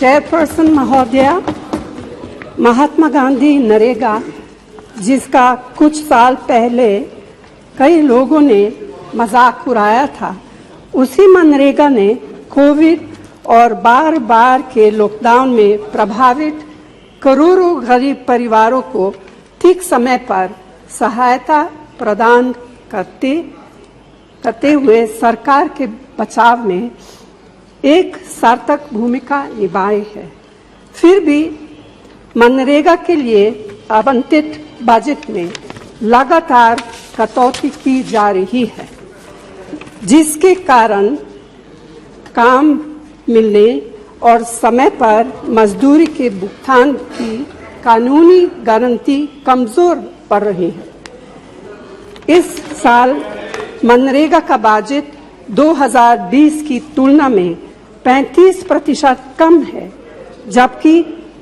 Chairperson महोदया, महात्मा गांधी नरेगा, जिसका कुछ साल पहले कई लोगों ने मजाक उड़ाया था, उसी मनरेगा ने कोविड और बार के लॉकडाउन में प्रभावित करोड़ों गरीब परिवारों को ठीक समय पर सहायता प्रदान करते हुए सरकार के बचाव में एक सार्थक भूमिका निभाई है। फिर भी मनरेगा के लिए आवंटित बजट में लगातार कटौती की जा रही है, जिसके कारण काम मिलने और समय पर मजदूरी के भुगतान की कानूनी गारंटी कमजोर पड़ रही है। इस साल मनरेगा का बजट 2020 की तुलना में 35% कम है, जबकि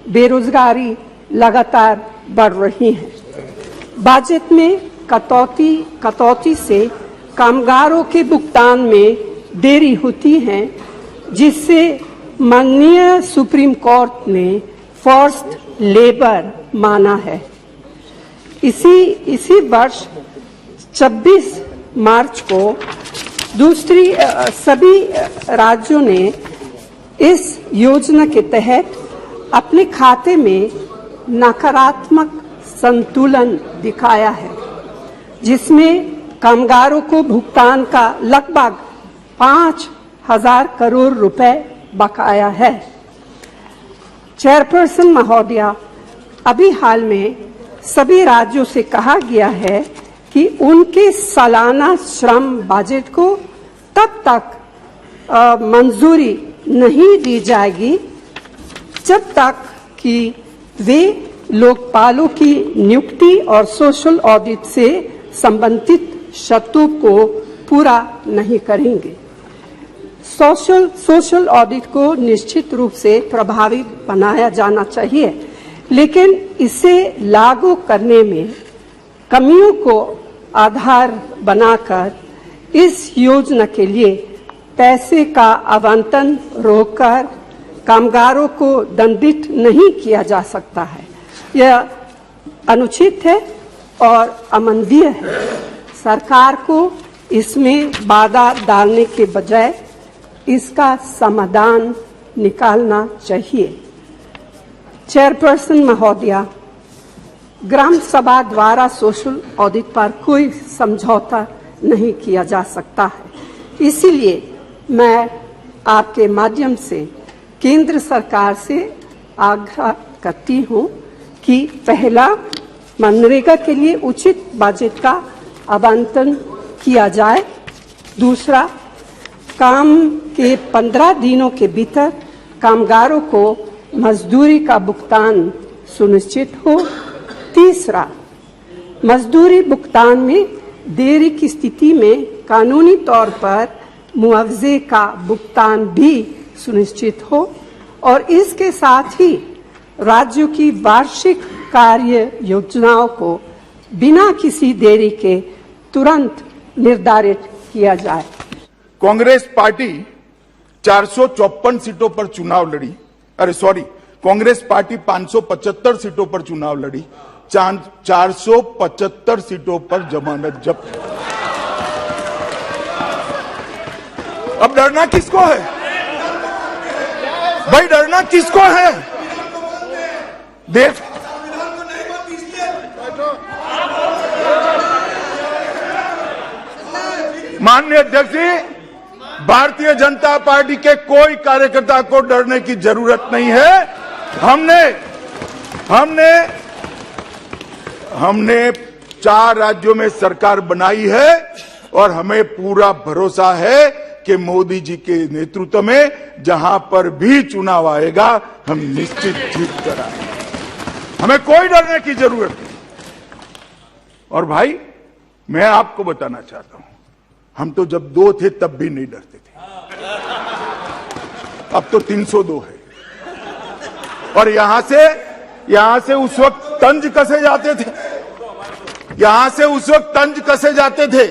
बेरोजगारी लगातार बढ़ रही है। बजट में कटौती से कामगारों के भुगतान में देरी होती है, जिससे माननीय सुप्रीम कोर्ट ने फोर्स्ड लेबर माना है। इसी वर्ष 26 मार्च को सभी राज्यों ने इस योजना के तहत अपने खाते में नकारात्मक संतुलन दिखाया है, जिसमें कामगारों को भुगतान का लगभग 5,000 करोड़ रुपए बकाया है। चेयरपर्सन महोदया, अभी हाल में सभी राज्यों से कहा गया है कि उनके सालाना श्रम बजट को तब तक मंजूरी नहीं दी जाएगी जब तक कि वे लोकपालों की नियुक्ति और सोशल ऑडिट से संबंधित शर्तों को पूरा नहीं करेंगे। सोशल ऑडिट को निश्चित रूप से प्रभावी बनाया जाना चाहिए, लेकिन इसे लागू करने में कमियों को आधार बनाकर इस योजना के लिए पैसे का आवंटन रोककर कामगारों को दंडित नहीं किया जा सकता है। यह अनुचित है और अमानवीय है। सरकार को इसमें बाधा डालने के बजाय इसका समाधान निकालना चाहिए। चेयरपर्सन महोदया, ग्राम सभा द्वारा सोशल ऑडिट पर कोई समझौता नहीं किया जा सकता है। इसीलिए मैं आपके माध्यम से केंद्र सरकार से आग्रह करती हूं कि पहला, मनरेगा के लिए उचित बजट का आवंटन किया जाए। दूसरा, काम के 15 दिनों के भीतर कामगारों को मजदूरी का भुगतान सुनिश्चित हो। तीसरा, मजदूरी भुगतान में देरी की स्थिति में कानूनी तौर पर मुआवजे का भुगतान भी सुनिश्चित हो और इसके साथ ही राज्यों की वार्षिक कार्य योजनाओं को बिना किसी देरी के तुरंत निर्धारित किया जाए। कांग्रेस पार्टी 454 सीटों पर चुनाव लड़ी, कांग्रेस पार्टी 575 सीटों पर चुनाव लड़ी, 475 सीटों पर जमानत जब्त। अब डरना किसको है भाई, डरना किसको है? देश माननीय अध्यक्ष जी, भारतीय जनता पार्टी के कोई कार्यकर्ता को डरने की जरूरत नहीं है। हमने 4 राज्यों में सरकार बनाई है और हमें पूरा भरोसा है कि मोदी जी के नेतृत्व में जहां पर भी चुनाव आएगा हम निश्चित जीत कर आएंगे। हमें कोई डरने की जरूरत नहीं। और भाई, मैं आपको बताना चाहता हूं, हम तो जब 2 थे तब भी नहीं डरते थे, अब तो 302 है। और यहां से उस वक्त तंज कसे जाते थे,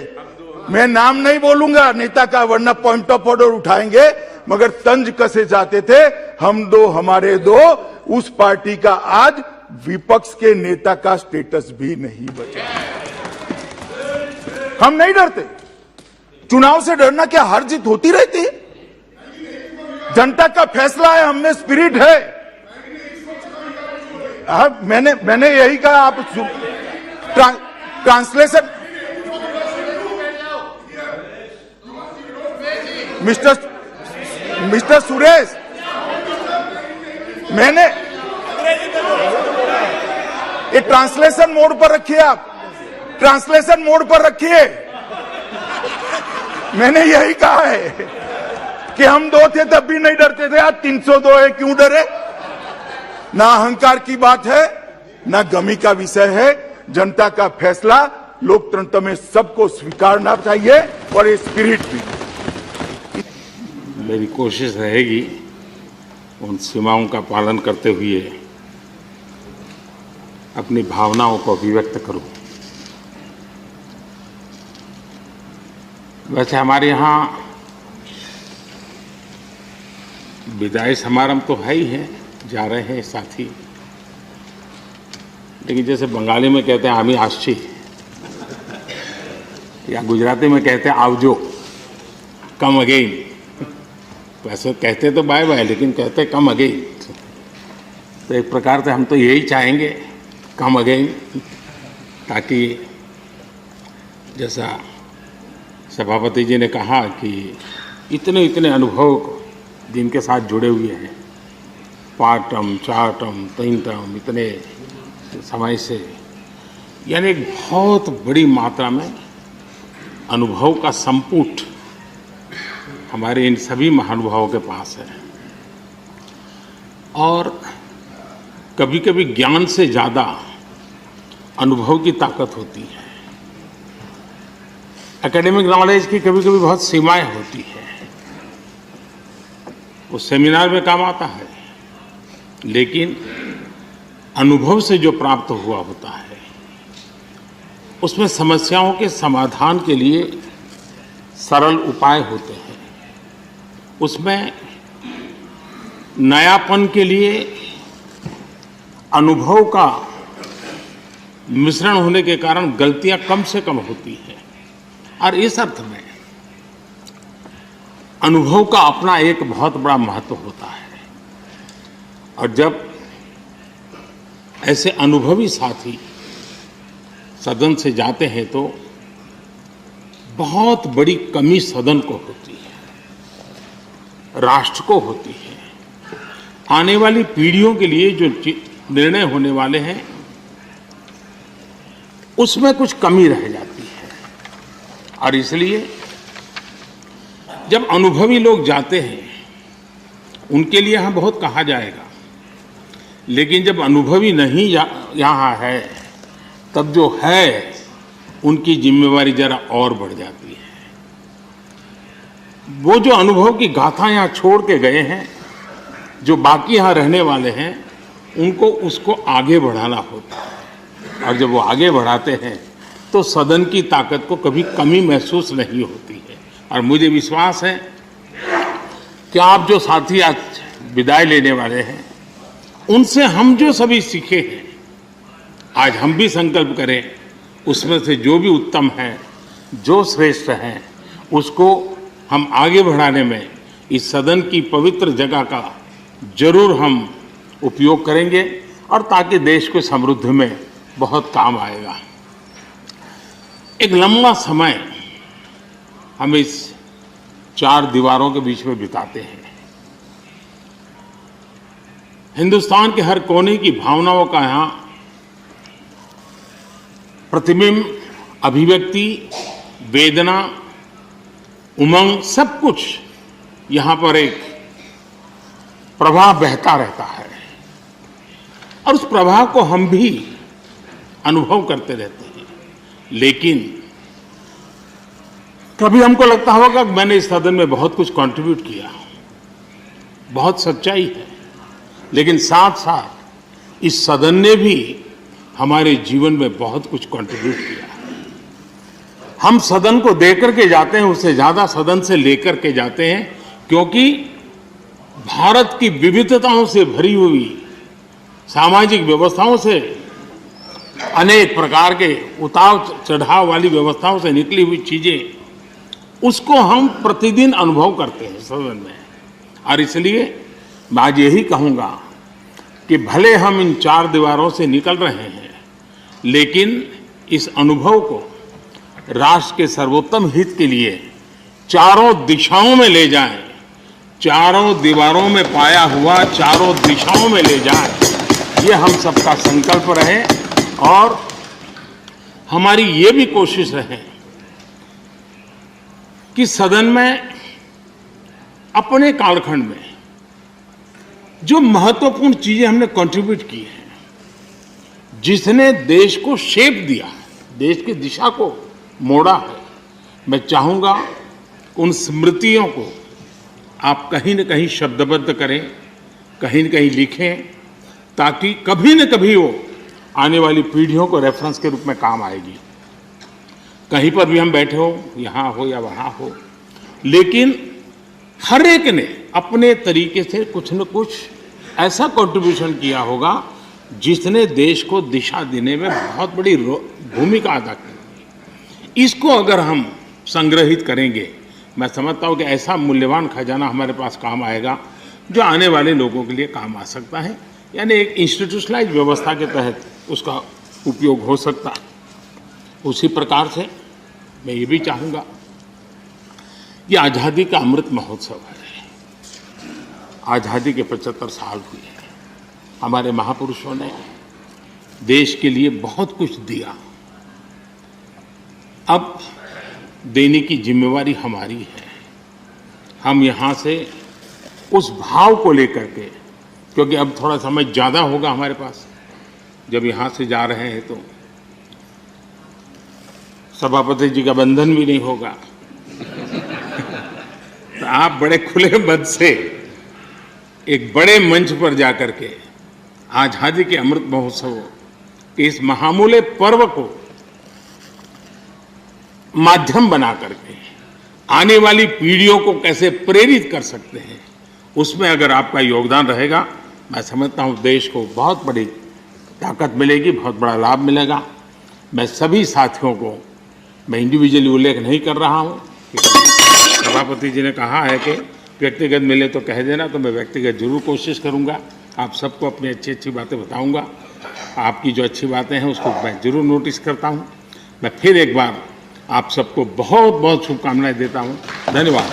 मैं नाम नहीं बोलूंगा नेता का, वरना पॉइंट ऑफ ऑर्डर उठाएंगे। मगर तंज कसे जाते थे, हम दो हमारे दो, उस पार्टी का आज विपक्ष के नेता का स्टेटस भी नहीं बचा। हम नहीं डरते। चुनाव से डरना क्या हार जीत होती रहती है? जनता का फैसला है, हमने स्पिरिट है। मैंने यही कहा। आप ट्रांसलेशन मिस्टर सुरेश, मैंने ये ट्रांसलेशन मोड पर रखिए। आप ट्रांसलेशन मोड पर रखिए। मैंने यही कहा है कि हम दो थे तब भी नहीं डरते थे, आज 302 है, क्यों डरे? ना अहंकार की बात है, ना गमी का विषय है। जनता का फैसला लोकतंत्र में सबको स्वीकारना चाहिए और ये स्पिरिट भी। मेरी कोशिश रहेगी उन सीमाओं का पालन करते हुए अपनी भावनाओं को अभिव्यक्त करूं। वैसे हमारे यहाँ विदाई समारंभ तो है ही है, जा रहे हैं साथी, लेकिन जैसे बंगाली में कहते हैं आमी आशी, या गुजराती में कहते हैं आवजो, कम अगेन। वैसे कहते तो बाय बाय, लेकिन कहते कम अगेन। तो एक प्रकार से हम तो यही चाहेंगे, कम अगेन, ताकि जैसा सभापति जी ने कहा कि इतने इतने अनुभव जिनके साथ जुड़े हुए हैं, 5 टर्म 4 टर्म 3 टर्म, इतने समय से, यानी एक बहुत बड़ी मात्रा में अनुभव का संपुट हमारे इन सभी महानुभावों के पास है। और कभी कभी ज्ञान से ज़्यादा अनुभव की ताकत होती है। एकेडमिक नॉलेज की कभी कभी बहुत सीमाएं होती है, वो सेमिनार में काम आता है, लेकिन अनुभव से जो प्राप्त हुआ होता है उसमें समस्याओं के समाधान के लिए सरल उपाय होते हैं, उसमें नयापन के लिए अनुभव का मिश्रण होने के कारण गलतियां कम से कम होती हैं। और इस अर्थ में अनुभव का अपना एक बहुत बड़ा महत्व होता है। और जब ऐसे अनुभवी साथी सदन से जाते हैं तो बहुत बड़ी कमी सदन को होती है, राष्ट्र को होती है। आने वाली पीढ़ियों के लिए जो निर्णय होने वाले हैं उसमें कुछ कमी रह जाती है। और इसलिए जब अनुभवी लोग जाते हैं उनके लिए यहाँ बहुत कहा जाएगा, लेकिन जब अनुभवी नहीं यहाँ है तब जो है उनकी जिम्मेवारी जरा और बढ़ जाती है। वो जो अनुभव की गाथा यहाँ छोड़ के गए हैं, जो बाकी यहाँ रहने वाले हैं, उनको उसको आगे बढ़ाना होता है। और जब वो आगे बढ़ाते हैं तो सदन की ताकत को कभी कमी महसूस नहीं होती है। और मुझे विश्वास है कि आप जो साथी आज विदाई लेने वाले हैं उनसे हम जो सभी सीखे हैं, आज हम भी संकल्प करें उसमें से जो भी उत्तम है, जो श्रेष्ठ है, उसको हम आगे बढ़ाने में इस सदन की पवित्र जगह का जरूर हम उपयोग करेंगे, और ताकि देश को समृद्धि में बहुत काम आएगा। एक लंबा समय हम इस 4 दीवारों के बीच में बिताते हैं। हिंदुस्तान के हर कोने की भावनाओं का यहाँ प्रतिबिंब, अभिव्यक्ति, वेदना, उमंग, सब कुछ यहाँ पर एक प्रवाह बहता रहता है। और उस प्रवाह को हम भी अनुभव करते रहते हैं। लेकिन कभी हमको लगता होगा कि मैंने इस सदन में बहुत कुछ कंट्रीब्यूट किया, बहुत सच्चाई है, लेकिन साथ साथ इस सदन ने भी हमारे जीवन में बहुत कुछ कंट्रीब्यूट किया। हम सदन को देकर के जाते हैं, उससे ज्यादा सदन से लेकर के जाते हैं, क्योंकि भारत की विविधताओं से भरी हुई सामाजिक व्यवस्थाओं से, अनेक प्रकार के उतार चढ़ाव वाली व्यवस्थाओं से निकली हुई चीजें, उसको हम प्रतिदिन अनुभव करते हैं सदन में। और इसलिए मैं आज यही कहूंगा कि भले हम इन चार दीवारों से निकल रहे हैं, लेकिन इस अनुभव को राष्ट्र के सर्वोत्तम हित के लिए चारों दिशाओं में ले जाएं, चारों दीवारों में पाया हुआ चारों दिशाओं में ले जाएं, ये हम सबका संकल्प रहे। और हमारी ये भी कोशिश रहे कि सदन में अपने कालखंड में जो महत्वपूर्ण चीजें हमने कंट्रीब्यूट की हैं, जिसने देश को शेप दिया, देश की दिशा को मोड़ा है, मैं चाहूंगा उन स्मृतियों को आप कहीं न कहीं शब्दबद्ध करें, कहीं न कहीं लिखें, ताकि कभी न कभी वो आने वाली पीढ़ियों को रेफरेंस के रूप में काम आएगी। कहीं पर भी हम बैठे हो, यहाँ हो या वहाँ हो, लेकिन हर एक ने अपने तरीके से कुछ न कुछ ऐसा कंट्रीब्यूशन किया होगा जिसने देश को दिशा देने में बहुत बड़ी भूमिका अदा की। इसको अगर हम संग्रहित करेंगे, मैं समझता हूँ कि ऐसा मूल्यवान खजाना हमारे पास काम आएगा जो आने वाले लोगों के लिए काम आ सकता है, यानी एक इंस्टीट्यूशनलाइज व्यवस्था के तहत उसका उपयोग हो सकता है। उसी प्रकार से मैं ये भी चाहूँगा कि आज़ादी का अमृत महोत्सव है, आज़ादी के 75 साल हुए हैं। हमारे महापुरुषों ने देश के लिए बहुत कुछ दिया, अब देने की जिम्मेवारी हमारी है। हम यहाँ से उस भाव को लेकर के, क्योंकि अब थोड़ा समय ज़्यादा होगा हमारे पास, जब यहाँ से जा रहे हैं तो सभापति जी का बंधन भी नहीं होगा तो आप बड़े खुले मन से एक बड़े मंच पर जाकर के आज़ादी के अमृत महोत्सव के इस महामूल्य पर्व को माध्यम बना करके आने वाली पीढ़ियों को कैसे प्रेरित कर सकते हैं, उसमें अगर आपका योगदान रहेगा, मैं समझता हूँ देश को बहुत बड़ी ताकत मिलेगी, बहुत बड़ा लाभ मिलेगा। मैं सभी साथियों को, मैं इंडिविजुअली उल्लेख नहीं कर रहा हूँ, सभापति जी ने कहा है कि व्यक्तिगत मिले तो कह देना, तो मैं व्यक्तिगत जरूर कोशिश करूँगा। आप सबको अपनी अच्छी अच्छी बातें बताऊँगा, आपकी जो अच्छी बातें हैं उसको मैं जरूर नोटिस करता हूँ। मैं फिर एक बार आप सबको बहुत बहुत शुभकामनाएं देता हूँ। धन्यवाद।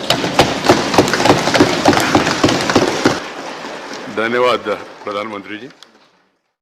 धन्यवाद प्रधानमंत्री जी।